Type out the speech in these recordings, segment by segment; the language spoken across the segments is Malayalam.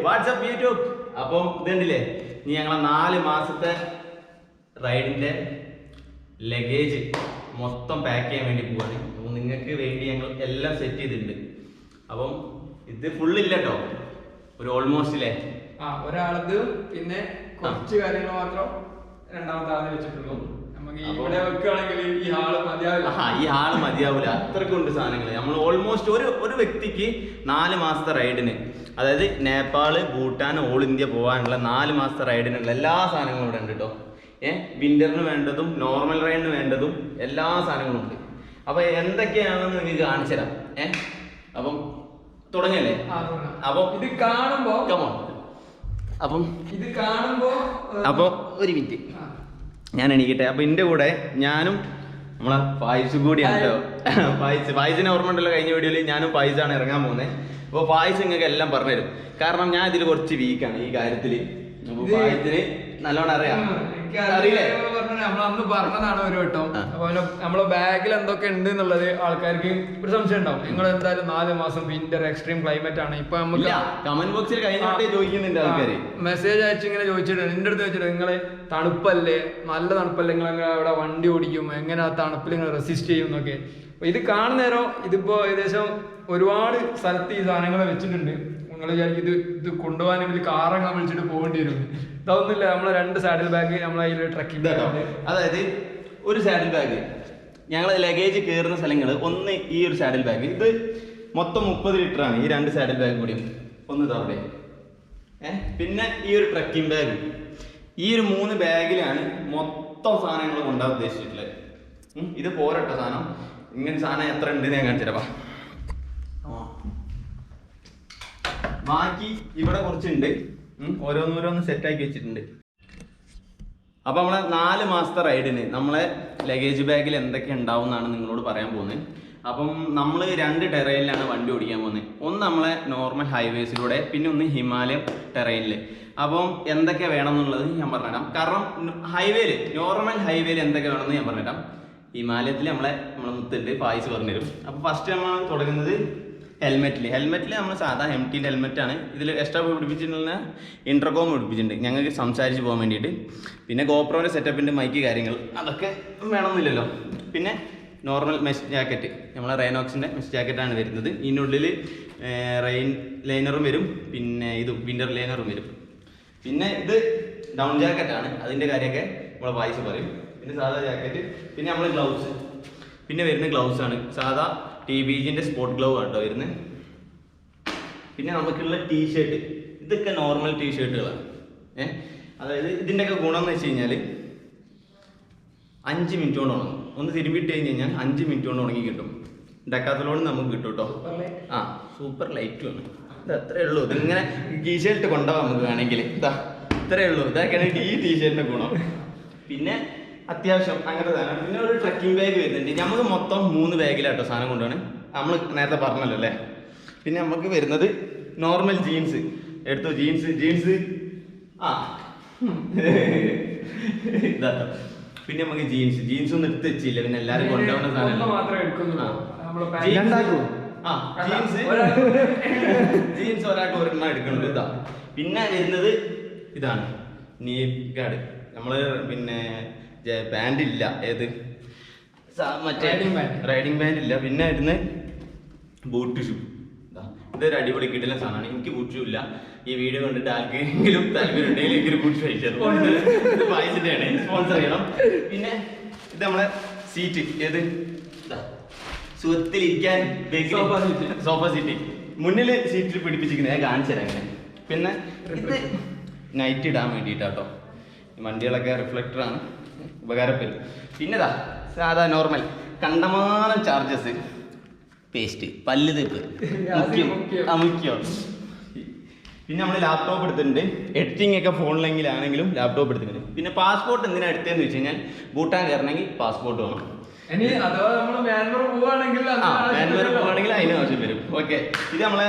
WhatsApp YouTube. അപ്പം ഇതുണ്ടല്ലേ, ഇനി ഞങ്ങളെ 4 മാസത്തെ റൈഡിന്റെ ലഗേജ് മൊത്തം പാക്ക് ചെയ്യാൻ വേണ്ടി പോവാണ്. അപ്പോൾ നിങ്ങൾക്ക് വേണ്ടി ഞങ്ങൾ എല്ലാം സെറ്റ് ചെയ്തിട്ടുണ്ട്. അപ്പം ഇത് ഫുള്ളില്ല കേട്ടോ, ഒരു ഓൾമോസ്റ്റ് ഇല്ലേ ഒരാളത്, പിന്നെ കുറച്ച് കാര്യങ്ങൾ മാത്രം രണ്ടാമത്തെ ആളിന് വെച്ചിട്ടുള്ളൂ. നമുക്ക് ഇവിടെ വെക്കുകയാണെങ്കിൽ ഈ ഹാള് മതിയാവില്ല, അത്രക്കുണ്ട് സാധനങ്ങൾ. നമ്മൾ ഓൾമോസ്റ്റ് ഒരു വ്യക്തിക്ക് 4 മാസത്തെ റൈഡിന്, അതായത് നേപ്പാള്, ഭൂട്ടാൻ, ഓൾ ഇന്ത്യ പോകാനുള്ള 4 മാസത്തെ റൈഡിനുള്ള എല്ലാ സാധനങ്ങളും ഇവിടെ ഉണ്ട് കേട്ടോ. വിന്ററിന് വേണ്ടതും നോർമൽ റൈഡിന് വേണ്ടതും എല്ലാ സാധനങ്ങളും ഉണ്ട്. അപ്പൊ എന്തൊക്കെയാണെന്ന് നിങ്ങൾക്ക് കാണിച്ചു തരാം. അപ്പം തുടങ്ങല്ലേ? അപ്പം ഇത് കാണുമ്പോ അപ്പൊ ഒരു മിനിറ്റ് ഞാൻ എണീക്കട്ടെ. അപ്പൊ എന്റെ കൂടെ ഞാനും നമ്മളെ ഫായിസും കൂടിയാണ് കേട്ടോ. ഫായിസിനെ ഓർമ്മ ഉണ്ടല്ലോ, കഴിഞ്ഞ വീഡിയോയിൽ ഞാനും ഫായിസാണ് ഇറങ്ങാൻ പോകുന്നത്. അപ്പോൾ ഫായിസ് നിങ്ങൾക്ക് എല്ലാം പറഞ്ഞുതരും, കാരണം ഞാൻ ഇതിൽ കുറച്ച് വീക്കാണ് ഈ കാര്യത്തിൽ. അപ്പോൾ ഫായിസിന് നല്ലോണം അറിയാം. നമ്മളന്ന് പറഞ്ഞതാണ് ഒരു വട്ടം. അതുപോലെ നമ്മളെ ബാഗിൽ എന്തൊക്കെ ഉണ്ട് എന്നുള്ളത് ആൾക്കാർക്ക് ഒരു സംശയം ഉണ്ടാവും. നിങ്ങൾ എന്തായാലും 4 മാസം വിന്റർ എക്സ്ട്രീം ക്ലൈമറ്റ് ആണ്. ഇപ്പൊ നമുക്ക് കമന്റ് ബോക്സിൽ ചോദിക്കുന്നുണ്ട് ആൾക്കാര്, മെസ്സേജ് അയച്ച് ഇങ്ങനെ ചോദിച്ചിട്ടുണ്ട്, എന്റെ അടുത്ത് ചോദിച്ചിട്ട് നിങ്ങള് തണുപ്പല്ലേ, നല്ല തണുപ്പല്ലേ, നിങ്ങൾ അവിടെ വണ്ടി ഓടിക്കും, എങ്ങനെ ആ തണുപ്പിൽ നിങ്ങൾ റെസിസ്റ്റ് ചെയ്യും എന്നൊക്കെ. അപ്പൊ ഇത് കാണുന്നേരം ഇതിപ്പോ ഏകദേശം ഒരുപാട് സ്ഥലത്ത് ഈ സാധനങ്ങൾ വെച്ചിട്ടുണ്ട്. നിങ്ങൾ വിചാരിക്കും ഇത് കൊണ്ടുപോകാൻ വലിയ കാറൊക്കെ വിളിച്ചിട്ട് പോകേണ്ടി വരും. ഇതൊന്നുമില്ല, നമ്മളെ 2 സാഡിൽ ബാഗ് നമ്മളെ കയ്യിൽ ട്രക്കിംഗ് ബാഗ്. അതായത് ഒരു സാഡിൽ ബാഗ്, ഞങ്ങൾ ലഗേജ് കയറുന്ന സ്ഥലങ്ങൾ ഒന്ന് ഈ ഒരു സാഡിൽ ബാഗ്, ഇത് മൊത്തം 30 ലിറ്ററാണ്. ഈ 2 സാഡിൽ ബാഗ് കൂടി ഒന്ന് തവിടെ. പിന്നെ ഈ ഒരു ട്രക്കിംഗ് ബാഗ്, ഈ ഒരു 3 ബാഗിലാണ് മൊത്തം സാധനങ്ങൾ കൊണ്ടുപോകാൻ ഉദ്ദേശിച്ചിട്ടുള്ളത്. ഇത് പോരട്ടോ സാധനം, ഇങ്ങനെ സാധനം എത്ര ഉണ്ട് ഞാൻ കാണിച്ചിരപ്പാ. ബാക്കി ഇവിടെ കുറച്ചുണ്ട്, ഓരോന്നോരോന്ന് സെറ്റാക്കി വെച്ചിട്ടുണ്ട്. അപ്പൊ നമ്മളെ 4 മാസത്തെ റൈഡിന് നമ്മളെ ലഗേജ് ബാഗിൽ എന്തൊക്കെ ഉണ്ടാവും എന്നാണ് നിങ്ങളോട് പറയാൻ പോകുന്നത്. അപ്പം നമ്മൾ 2 ടെറൈനിലാണ് വണ്ടി ഓടിക്കാൻ പോകുന്നത്. ഒന്ന് നമ്മളെ നോർമൽ ഹൈവേസിലൂടെ, പിന്നെ ഒന്ന് ഹിമാലയം ടെറൈനിൽ. അപ്പം എന്തൊക്കെ വേണം എന്നുള്ളത് ഞാൻ പറഞ്ഞുതരാം. കാരണം നോർമൽ ഹൈവേയിൽ എന്തൊക്കെ വേണമെന്ന് ഞാൻ പറഞ്ഞുതരാം. ഹിമാലയത്തിൽ നമ്മളെ മുത്തുണ്ട്, ഫായിസ് പറഞ്ഞുതരും. അപ്പോൾ ഫസ്റ്റ് നമ്മൾ തുടങ്ങുന്നത് ഹെൽമെറ്റിൽ നമ്മൾ സാധാ MT ഹെൽമെറ്റാണ്. ഇതിൽ എക്സ്ട്രാ പിടിപ്പിച്ചിട്ടുള്ള ഇൻ്റർകോം പിടിപ്പിച്ചിട്ടുണ്ട് ഞങ്ങൾക്ക് സംസാരിച്ച് പോകാൻ വേണ്ടിയിട്ട്. പിന്നെ ഗോപ്രോൻ്റെ സെറ്റപ്പിൻ്റെ മൈക്ക് കാര്യങ്ങൾ അതൊക്കെ വേണമെന്നില്ലല്ലോ. പിന്നെ നോർമൽ മെഷ് ജാക്കറ്റ്, നമ്മളെ റെയ്നോക്സിൻ്റെ മെഷ് ജാക്കറ്റാണ് വരുന്നത്. ഇതിനുള്ളിൽ റെയിൻ ലൈനറും വരും, പിന്നെ ഇതും വിൻ്റർ ലൈനറും വരും. പിന്നെ ഇത് ഡൗൺ ജാക്കറ്റാണ്, അതിൻ്റെ കാര്യമൊക്കെ നമ്മളെ വായിസ് പറയും. പിന്നെ സാധാ ജാക്കറ്റ്, പിന്നെ നമ്മൾ ഗ്ലൗസ്, പിന്നെ വരുന്ന ഗ്ലൗസാണ് സാധാ TBGൻ്റെ സ്പോർട്ട് ഗ്ലൗ ആട്ടോ വരുന്നത്. പിന്നെ നമുക്കുള്ള ടീഷർട്ട്, ഇതൊക്കെ നോർമൽ ടീഷർട്ടുകളാണ്. അതായത് ഇതിൻ്റെയൊക്കെ ഗുണം എന്ന് വെച്ച് കഴിഞ്ഞാൽ 5 മിനിറ്റ് കൊണ്ട് ഉണങ്ങും. ഒന്ന് തിരുമ്പിട്ട് കഴിഞ്ഞ് കഴിഞ്ഞാൽ 5 മിനിറ്റ് കൊണ്ട് ഉണങ്ങി കിട്ടും. ഡക്കാത്തലോട് നമുക്ക് കിട്ടും കേട്ടോ. സൂപ്പർ ലൈറ്റുമാണ്. ഇത് അത്രേ ഉള്ളൂ. ഇതിങ്ങനെ ടീഷർട്ട് കൊണ്ടുപോകാം നമുക്ക് വേണമെങ്കിൽ. ഇത്രേ ഉള്ളൂ. ഇതൊക്കെയാണ് ഈ ടീഷർട്ടിൻ്റെ ഗുണം. പിന്നെ അത്യാവശ്യം അങ്ങനത്തെ സാധനം. പിന്നെ ഒരു ട്രക്കിംഗ് ബാഗ് വരുന്നുണ്ട്. നമുക്ക് മൊത്തം 3 ബാഗിലാട്ടോ സാധനം കൊണ്ടുപോകണം. നമ്മൾ നേരത്തെ പറഞ്ഞല്ലോ അല്ലേ. പിന്നെ നമുക്ക് വരുന്നത് നോർമൽ ജീൻസ് എടുത്തു. ജീൻസ് ഇതാട്ടോ. പിന്നെ നമുക്ക് ജീൻസ് ഒന്നും എടുത്ത് വെച്ചില്ല. പിന്നെ എല്ലാവരും കൊണ്ടുപോകുന്ന സാധനം ജീൻസ് ഒരാൾക്ക് ഒരെണ്ണം എടുക്കുന്നുണ്ട്. ഇതാ. പിന്നെ വരുന്നത് ഇതാണ് നീ ഗാർഡ്. നമ്മള് പിന്നെ പാൻറ് ഇല്ല, ഏത് മറ്റേ റൈഡിങ് പാൻറ് ഇല്ല. പിന്നെ വരുന്ന ബൂട്ട് ഷൂ. ഇതൊരു അടിപൊളി കിട്ടുന്ന സാധനമാണ്. എനിക്ക് ബൂട്ട് ഷൂ ഇല്ല. ഈ വീഡിയോ കണ്ടിട്ട് ആർക്കെങ്കിലും താല്പര്യം ഉണ്ടെങ്കിൽ എനിക്കൊരു ബൂട്ട് ഷൂ അയച്ചു വായിച്ചിട്ടാണ്, സ്പോൺസർ ചെയ്യണം. പിന്നെ ഇത് നമ്മളെ സീറ്റ്, ഏത് സുഖത്തിലിരിക്കാൻ സോഫ സീറ്റ് മുന്നിൽ സീറ്റിൽ പിടിപ്പിച്ചിരിക്കുന്നത് ഞാൻ കാണിച്ചു തരാം അങ്ങനെ. പിന്നെ ഇത് നൈറ്റ് ഇടാൻ വേണ്ടിയിട്ടാട്ടോ. വണ്ടികളൊക്കെ റിഫ്ലക്ടറാണ്, ഉപകാരപ്പെടും. പിന്നെതാ സാധാ നോർമൽ കണ്ടമാനം ചാർജസ്, പേസ്റ്റ്, പല്ല് തേപ്പ്, മുഖ്യം. പിന്നെ നമ്മൾ ലാപ്ടോപ്പ് എടുത്തിട്ടുണ്ട്. എഡിറ്റിംഗ് ഒക്കെ ഫോണിലെങ്കിലാണെങ്കിലും ലാപ്ടോപ്പ് എടുത്തിട്ടുണ്ട്. പിന്നെ പാസ്പോർട്ട് എന്തിനാ എടുത്തതെന്ന് വെച്ച് കഴിഞ്ഞാൽ ഭൂട്ടാൻ കയറണമെങ്കിൽ പാസ്പോർട്ട് വേണം. മ്യാൻമർ പോവാണെങ്കിൽ അതിന് ആവശ്യം വരും. ഓക്കെ, ഇത് നമ്മളെ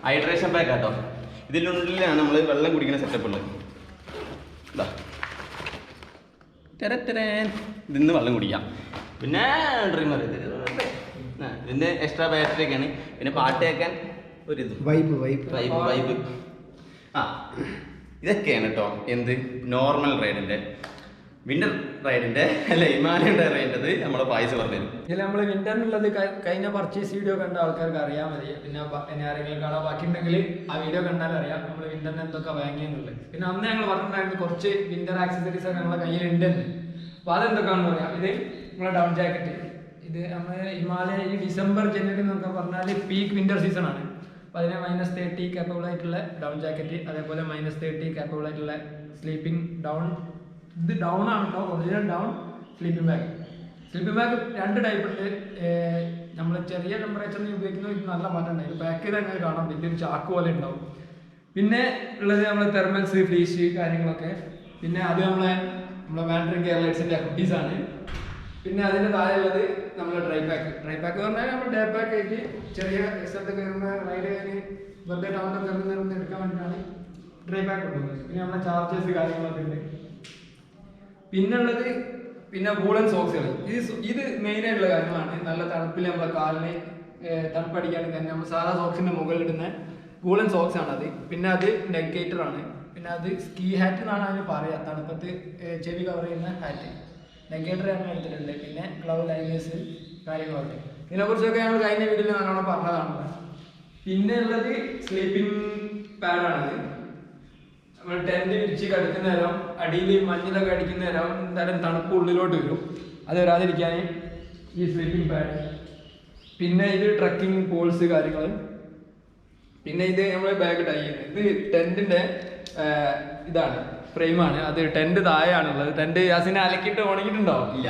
ഹൈഡ്രേഷൻ പാക്ക് ആട്ടോ. ഇതിനുള്ളിലാണ് നമ്മൾ വെള്ളം കുടിക്കുന്ന സെറ്റപ്പ് ഉള്ളത്. ഇതിന്ന് വെള്ളം കുടിക്കാം. പിന്നെ ഡ്രീമർ ഇതിന്റെ എക്സ്ട്രാ ബാറ്ററി ഒക്കെയാണ്. പിന്നെ പാട്ട് കേൾക്കാൻ ഒരു ഇത് വൈബ്. ആ ഇതൊക്കെയാണ് കേട്ടോ എന്ത് നോർമൽ റൈഡിന്റെ. വിന്റർ റൈഡിന്റെ അല്ല ഹിമാലയൻ റൈഡിൻ്റെത് നമ്മളെ പായസം പറഞ്ഞത്. ഇതിൽ നമ്മൾ വിന്ററിനുള്ളത് കഴിഞ്ഞ പർച്ചേസ് വീഡിയോ കണ്ട ആൾക്കാർക്ക് അറിയാൻ മതി. പിന്നെ ആരെങ്കിലും കാണാൻ ബാക്കിയുണ്ടെങ്കിൽ ആ വീഡിയോ കണ്ടാൽ അറിയാം നമ്മൾ വിന്ററിന് എന്തൊക്കെ വാങ്ങിയെന്നുള്ളത്. പിന്നെ അന്ന് ഞങ്ങൾ പറഞ്ഞിട്ടുണ്ടായിരുന്നു കുറച്ച് വിന്റർ ആക്സസറീസ് ഒക്കെ നമ്മളെ കയ്യിലുണ്ടെന്ന്. അപ്പോൾ അതെന്തൊക്കെയാണെന്ന് പറയാം. ഇത് നമ്മളെ ഡൗൺ ജാക്കറ്റ്. ഇത് നമ്മൾ ഹിമാലയ ഈ ഡിസംബർ ജനുവരി എന്നൊക്കെ പറഞ്ഞാൽ പീക്ക് വിന്റർ സീസൺ ആണ്. അപ്പോൾ അതിന് -30 കേപ്പബിൾ ആയിട്ടുള്ള ഡൗൺ ജാക്കറ്റ്, അതേപോലെ -30 കേപ്പബിൾ ആയിട്ടുള്ള സ്ലീപ്പിംഗ് ഡൗൺ. ഇത് ഡൗൺ ആണ് കേട്ടോ, original down sleeping bag. Sleeping bag 2 type ഉണ്ട്. നമ്മൾ ചെറിയ ടെമ്പറേച്ചറിൽ ഉപയോഗിക്കുന്നത് ഇത് നല്ല മാറ്റം ഉണ്ടായി. പാക്ക് ചെയ്ത് അങ്ങനെ കാണാം, വലിയൊരു ചാക്ക് പോലെ ഉണ്ടാവും. പിന്നെ ഉള്ളത് നമ്മൾ തെർമൽസ്, ഫ്ലീഷ് കാര്യങ്ങളൊക്കെ. പിന്നെ അത് നമ്മളെ വാൻഡറിംഗ് എയർലൈൻസിൻ്റെ ഹുഡീസ് ആണ്. പിന്നെ അതിൻ്റെ താഴെ ഉള്ളത് നമ്മളെ ഡ്രൈ പാക്ക്. ഡ്രൈ പാക്ക് പറഞ്ഞാൽ നമ്മൾ ഡേ പാക്ക് ആയിട്ട് ചെറിയ സ്ഥലത്ത് കയറുന്ന റൈഡ് കഴിഞ്ഞ് വെറുതെ ടൗണിലൊക്കെ കയറുന്ന എടുക്കാൻ വേണ്ടിയിട്ടാണ് ഡ്രൈ പാക്ക് കൊണ്ടുപോകുന്നത്. പിന്നെ നമ്മളെ ചാർജേഴ്സ് കാര്യങ്ങളൊക്കെ ഉണ്ട്. പിന്നെ വൂളൻ സോക്സുകൾ. ഇത് മെയിൻ ആയിട്ടുള്ള കാര്യമാണ്. നല്ല തണുപ്പിൽ നമ്മളെ കാലിന് തണുപ്പടിക്കാൻ തന്നെ നമ്മൾ സാധാ സോക്സിന്റെ മുകളിലിടുന്ന വൂളൻ സോക്സ് ആണത്. പിന്നെ അത് നെഗേറ്റർ ആണ്. പിന്നെ അത് സ്കീ ഹാറ്റ് എന്നാണ് അതിന് പറയുക, തണുപ്പത്ത് ചെവി കവർ ചെയ്യുന്ന ഹാറ്റ്. നെഗേറ്റർ ഞാൻ എടുത്തിട്ടുണ്ട്. പിന്നെ ഗ്ലൗ ലൈനേഴ്സ് കാര്യങ്ങളൊക്കെ. ഇതിനെക്കുറിച്ചൊക്കെ ഞങ്ങൾ കഴിഞ്ഞ വീഡിയോയിൽ നല്ലോണം പറഞ്ഞതാണ്. പിന്നെ ഉള്ളത് സ്ലീപ്പിംഗ് പാഡാണത്. നമ്മൾ ടെന്റ് വിരിച്ച് കിടക്കുന്ന നേരം അടിയിൽ മഞ്ഞളൊക്കെ അടിക്കുന്ന നേരം എന്തായാലും തണുപ്പ് ഉള്ളിലോട്ട് വരും, അത് വരാതിരിക്കാൻ ഈ സ്ലീപ്പിംഗ് പാഡ്. പിന്നെ ഇത് ട്രക്കിംഗ് പോൾസ് കാര്യങ്ങൾ. പിന്നെ ഇത് നമ്മൾ ബാഗ് ടൈ ചെയ്യുന്നത്. ഇത് ടെന്റിന്റെ ഇതാണ്, ഫ്രെയിമാണ്. അത് ടെന്റ് താഴെയാണുള്ളത്. ടെന്റ് യാസിനെ അലക്കിയിട്ട് ഉണങ്ങിയിട്ടുണ്ടോ? ഇല്ല.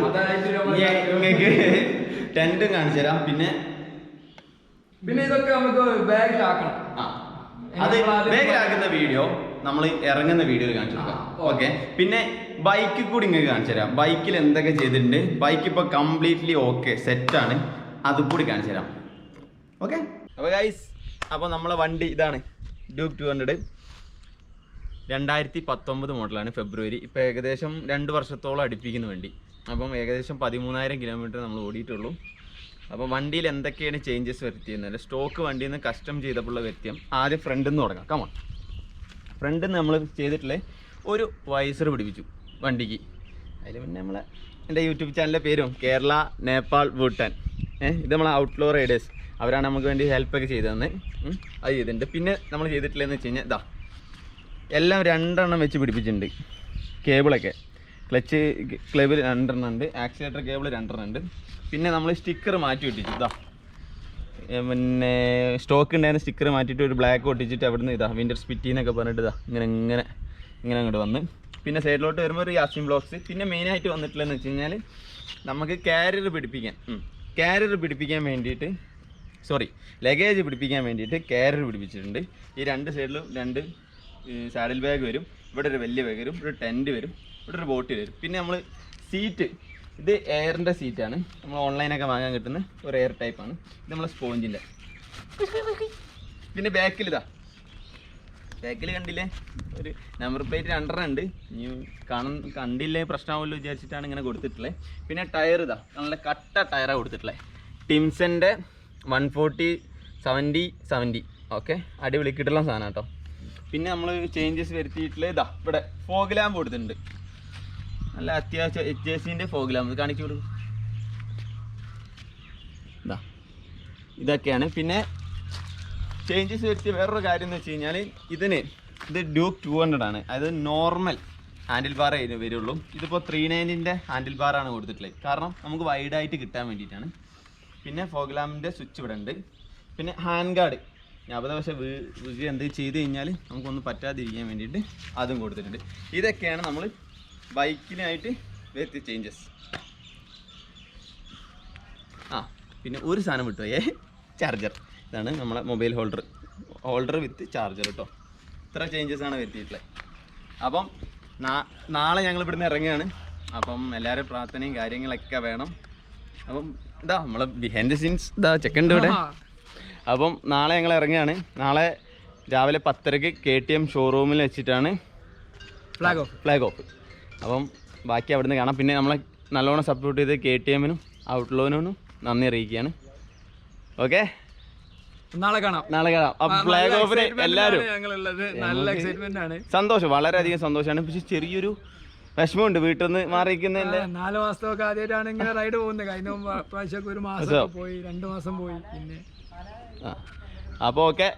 അതായിട്ട് ടെന്റും കാണിച്ചു തരാം. പിന്നെ ഇതൊക്കെ നമുക്ക് ബാഗിലാക്കണം. അത് ബാഗിലാക്കുന്ന വീഡിയോ നമ്മൾ ഇറങ്ങുന്ന വീഡിയോയിൽ കാണിച്ചു കൊടുക്കാം. ഓക്കെ. പിന്നെ ബൈക്കിൽ കൂടി ഇങ്ങനെ കാണിച്ചു തരാം. ബൈക്കിൽ എന്തൊക്കെ ചെയ്തിട്ടുണ്ട്. ബൈക്ക് ഇപ്പോൾ കംപ്ലീറ്റ്ലി ഓക്കെ സെറ്റാണ്, അതും കൂടി കാണിച്ചു തരാം. ഓക്കെ. അപ്പോൾ ഗൈസ്, അപ്പോൾ നമ്മളെ വണ്ടി ഇതാണ്, ഡ്യൂക്ക് 200 2019 മോഡലാണ്. ഫെബ്രുവരി. ഇപ്പോൾ ഏകദേശം 2 വർഷത്തോളം അടുപ്പിക്കുന്ന വണ്ടി. അപ്പം ഏകദേശം 13,000 കിലോമീറ്റർ നമ്മൾ ഓടിയിട്ടുള്ളൂ. അപ്പം വണ്ടിയിൽ എന്തൊക്കെയാണ് ചേഞ്ചസ് വരുത്തിയിരുന്നത്, സ്റ്റോക്ക് വണ്ടിയിൽ നിന്ന് കസ്റ്റം ചെയ്തപ്പോഴുള്ള വ്യത്യം. ആദ്യം ഫ്രണ്ടിൽ നിന്ന് തുടങ്ങാം. കമോൺ. ഫ്രണ്ടിൽ നിന്ന് നമ്മൾ ചെയ്തിട്ടുള്ള ഒരു വൈസർ പിടിപ്പിച്ചു വണ്ടിക്ക്. അതിൽ പിന്നെ നമ്മളെ എൻ്റെ യൂട്യൂബ് ചാനലിൻ്റെ പേരും കേരള നേപ്പാൾ ഭൂട്ടാൻ. ഇത് നമ്മളെ ഔട്ട്ലോ റൈഡേഴ്സ്, അവരാണ് നമുക്ക് വേണ്ടി ഹെൽപ്പൊക്കെ ചെയ്തു തന്നെ. അത് ചെയ്തിട്ടുണ്ട്. പിന്നെ നമ്മൾ ചെയ്തിട്ടുള്ളതെന്ന് വെച്ച് കഴിഞ്ഞാൽ ഇതാ എല്ലാം 2 എണ്ണം വെച്ച് പിടിപ്പിച്ചിട്ടുണ്ട്. കേബിളൊക്കെ ക്ലച്ച് കേബിൾ 2 എണ്ണം ഉണ്ട്, ആക്സിലേറ്റർ കേബിൾ 2 എണ്ണം ഉണ്ട്. പിന്നെ നമ്മൾ സ്റ്റിക്കർ മാറ്റി ഒട്ടിച്ചു. ഇതാ പിന്നെ സ്റ്റോക്ക് ഉണ്ടായിരുന്ന സ്റ്റിക്കർ മാറ്റിയിട്ട് ഒരു ബ്ലാക്ക് ഒട്ടിച്ചിട്ട് അവിടെ നിന്ന് ഇതാ വിൻ്റർ സ്പിറ്റിന്നൊക്കെ പറഞ്ഞിട്ട് ഇതാ ഇങ്ങനെ അങ്ങോട്ട് വന്ന്. പിന്നെ സൈഡിലോട്ട് വരുമ്പോൾ ഒരു യാസിൻ ബ്ലോക്സ്. പിന്നെ മെയിനായിട്ട് വന്നിട്ടുള്ളതെന്ന് വെച്ച് കഴിഞ്ഞാൽ നമുക്ക് കാരിയർ പിടിപ്പിക്കാൻ വേണ്ടിയിട്ട് ലഗേജ് പിടിപ്പിക്കാൻ വേണ്ടിയിട്ട് കാരിയർ പിടിപ്പിച്ചിട്ടുണ്ട്. ഈ 2 സൈഡിലും 2 സാഡിൽ ബാഗ് വരും. ഇവിടെ ഒരു വലിയ ബാഗ് വരും, ഇവിടെ ടെൻറ്റ് വരും, ഇവിടെ ഒരു ബോട്ടിൽ വരും. പിന്നെ നമ്മൾ സീറ്റ്, ഇത് എയറിൻ്റെ സീറ്റാണ്. നമ്മൾ ഓൺലൈനൊക്കെ വാങ്ങാൻ കിട്ടുന്ന ഒരു എയർ ടൈപ്പാണ്. ഇത് നമ്മളെ സ്പോഞ്ചിൻ്റെ. പിന്നെ ബാക്കിൽ കണ്ടില്ലേ ഒരു നമ്പർ പ്ലേറ്റ് 2 എണ്ണം ഉണ്ട്. ഇനി കണ്ടില്ലേ പ്രശ്നമാവുമല്ലോ വിചാരിച്ചിട്ടാണ് ഇങ്ങനെ കൊടുത്തിട്ടുള്ളത്. പിന്നെ ടയർ നല്ല കട്ട ടയറാണ് കൊടുത്തിട്ടുള്ളത്. ടിംസൻ്റെ 140/70. ഓക്കെ, അടിപൊളി കിട്ടുള്ള സാധനം കേട്ടോ. പിന്നെ നമ്മൾ ചേഞ്ചസ് വരുത്തിയിട്ടുള്ള ഇവിടെ ഫോഗ് ലാമ്പ് കൊടുത്തിട്ടുണ്ട്. നല്ല അത്യാവശ്യം HJCൻ്റെ ഫോഗ് ലാമ്പ് കാണിച്ചു കൊടുക്കും. ഇതൊക്കെയാണ്. പിന്നെ ചേഞ്ചസ് വരുത്തിയ വേറൊരു കാര്യം എന്ന് വെച്ച് കഴിഞ്ഞാൽ ഇത് ഡ്യൂക്ക് 200 ആണ്. അതായത് നോർമൽ ഹാൻഡിൽ ബാർ വരുള്ളൂ. ഇതിപ്പോൾ 390ൻ്റെ ഹാൻഡിൽ ബാറാണ് കൊടുത്തിട്ടുള്ളത്, കാരണം നമുക്ക് വൈഡായിട്ട് കിട്ടാൻ വേണ്ടിയിട്ടാണ്. പിന്നെ ഫോഗ് ലാമ്പിൻ്റെ സ്വിച്ച് ഇവിടെ ഉണ്ട്. പിന്നെ ഹാൻഡ് ഗാർഡ് പക്ഷേ എന്ത് ചെയ്ത് കഴിഞ്ഞാൽ നമുക്കൊന്നും പറ്റാതിരിക്കാൻ വേണ്ടിയിട്ട് അതും കൊടുത്തിട്ടുണ്ട്. ഇതൊക്കെയാണ് നമ്മൾ ബൈക്കിനായിട്ട് വരുത്തിയ ചേഞ്ചസ്. പിന്നെ ഒരു സാധനം വിട്ടുപോയേ, ചാർജർ. ഇതാണ് നമ്മളെ മൊബൈൽ ഹോൾഡർ വിത്ത് ചാർജർ കേട്ടോ. ഇത്ര ചേഞ്ചസ് ആണ് വരുത്തിയിട്ടുള്ളത്. അപ്പം നാളെ ഞങ്ങൾ ഇവിടുന്ന് ഇറങ്ങുകയാണ്. അപ്പം എല്ലാവരും പ്രാർത്ഥനയും കാര്യങ്ങളൊക്കെ വേണം. അപ്പം നമ്മളെ ബിഹൈൻഡ് ദ സീൻസ് ചെക്കൻ്റെ ഇവിടെ. അപ്പം നാളെ ഞങ്ങൾ ഇറങ്ങുകയാണ്. നാളെ രാവിലെ 10:30 KTM ഷോറൂമിൽ വെച്ചിട്ടാണ് ഫ്ലാഗ് ഓഫ്. അപ്പം ബാക്കി അവിടുന്ന് കാണാം. പിന്നെ നമ്മളെ നല്ലോണം സപ്പോർട്ട് ചെയ്ത് KTM-നും ഔട്ട്ലോനും നന്ദി അറിയിക്കുകയാണ്. ഓക്കെ. നാളെ കാണാം. അപ്പൊ ഫ്ലാഗ് ഓഫിന് എല്ലാവരും ഞങ്ങളുള്ളത് നല്ല എക്സൈറ്റ്മെന്റ് ആണ്. സന്തോഷം, വളരെയധികം സന്തോഷമാണ്. പക്ഷെ ചെറിയൊരു വിഷമമുണ്ട് വീട്ടിൽ നിന്ന് മാറിയിരിക്കുന്നതിന്റെ. 4 മാസത്തൊക്കെ ആദ്യമായിട്ടാണ് ഇങ്ങനെ റൈഡ് പോകുന്നത്. കഴിഞ്ഞ പ്രാവശ്യമൊക്കെ 1 മാസം പോയി, 2 മാസം പോയി. പിന്നെ അപ്പൊ ഓക്കെ,